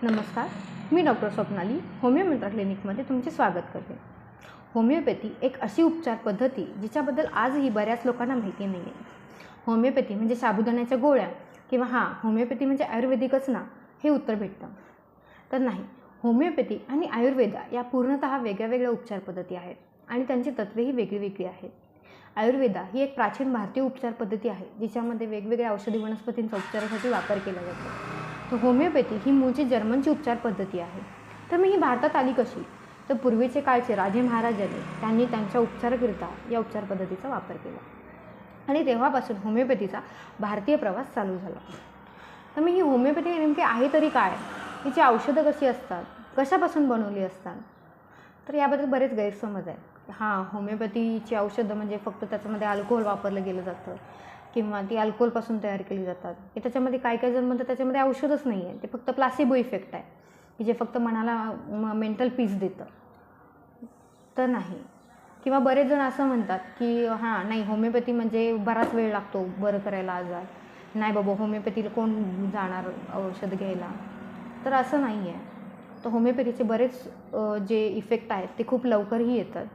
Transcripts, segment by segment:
नमस्कार, मी doctor Swapnali homeo मित्रा क्लिनिकमध्ये तुमचे स्वागत करते। होमिओपॅथी एक अशी उपचार पद्धती जिच्याबद्दल आजही बऱ्याच लोकांना माहिती नाही आहे। होमिओपॅथी म्हणजे साबुदाण्याच्या गोळ्या किंवा होमिओपॅथी म्हणजे आयुर्वेदिकच ना, हे उत्तर भेटतं। तर नाही, होमिओपॅथी आणि आयुर्वेदा या पूर्णतः वेगळ्या उपचार पद्धती आहेत आणि त्यांची तत्त्वेही वेगळी आहेत। आयुर्वेदा ही एक प्राचीन भारतीय उपचार पद्धती आहे जिच्यामध्ये वेगवेगळ्या औषधी वनस्पतींचा उपचारासाठी वापर केला जातो। तर होमिओपॅथी ही मूळची जर्मनची उपचार पद्धती आहे। तर मग ही भारतात आली कशी? तर पूर्वीचे काळचे राजे महाराजांनी त्यांनी त्यांच्या उपचाराकरिता या उपचार पद्धतीचा वापर केला आणि तेव्हापासून होमिओपॅथीचा भारतीय प्रवास चालू झाला। तर मग ही होमिओपॅथी नेमकी आहे तरी काय? हिची औषधं कशी असतात? कशापासून बनवली असतात? तर याबद्दल बरेच गैरसमज आहेत। होमिओपॅथीची औषधं म्हणजे फक्त त्याच्यामध्ये अल्कोहोल वापरलं गेलं जातं किंवा ती अल्कोहोलपासून तयार केली जातात, की त्याच्यामध्ये काही जण म्हणतात त्याच्यामध्ये औषधच नाही आहे, ते फक्त प्लासिबो इफेक्ट आहे की जे फक्त मनाला मेंटल पीस देतं। तर नाही, किंवा बरेच जण असं म्हणतात की नाही, होमिओपॅथी म्हणजे बराच वेळ लागतो बरं करायला आजार, नाही बाबा होमिओपॅथीला कोण जाणार औषध घ्यायला। तर असं नाही आहे। तर होमिओपॅथीचे बरेच जे इफेक्ट आहेत ते खूप लवकरही येतात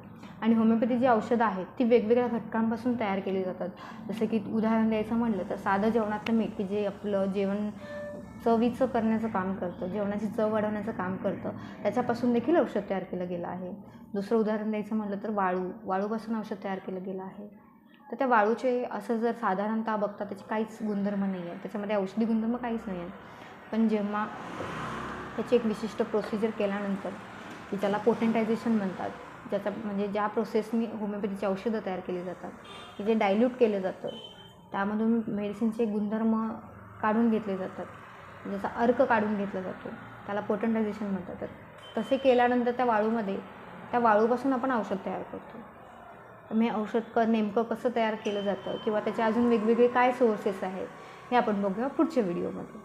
आणि होमिओपॅथी जी औषधं आहेत ती वेगवेगळ्या घटकांपासून तयार केली जातात। जसं की उदाहरण द्यायचं म्हटलं तर साधं जेवणातलं मीठ की जे आपलं जेवण चवीचं करण्याचं काम करतं, जेवणाची चव वाढवण्याचं काम करतं, त्याच्यापासून देखील औषध तयार केलं गेलं आहे। दुसरं उदाहरण द्यायचं म्हटलं तर वाळूपासून औषध तयार केलं गेलं आहे। तर त्या वाळूचे असं जर साधारणतः बघता त्याचे काहीच गुणधर्म नाही आहेत, त्याच्यामध्ये औषधी गुणधर्म काहीच नाही आहेत, पण जेव्हा त्याची एक विशिष्ट प्रोसिजर केल्यानंतर की ज्याला पोटेंटायझेशन म्हणतात, ज्याचा म्हणजे ज्या प्रोसेसनी होमिओपॅथीची औषधं तयार केली जातात की जे डायल्यूट केलं जातं, त्यामधून मेडिसिनचे गुणधर्म काढून घेतले जातात, ज्याचा अर्क काढून घेतला जातो, त्याला पोटेंटायझेशन म्हणतात। तसे केल्यानंतर त्या वाळूपासून आपण औषध तयार करतो। मग औषध नेमकं कसं तयार केलं जातं किंवा त्याचे अजून वेगवेगळे काय सोर्सेस आहेत हे आपण बघूया पुढच्या व्हिडिओमध्ये।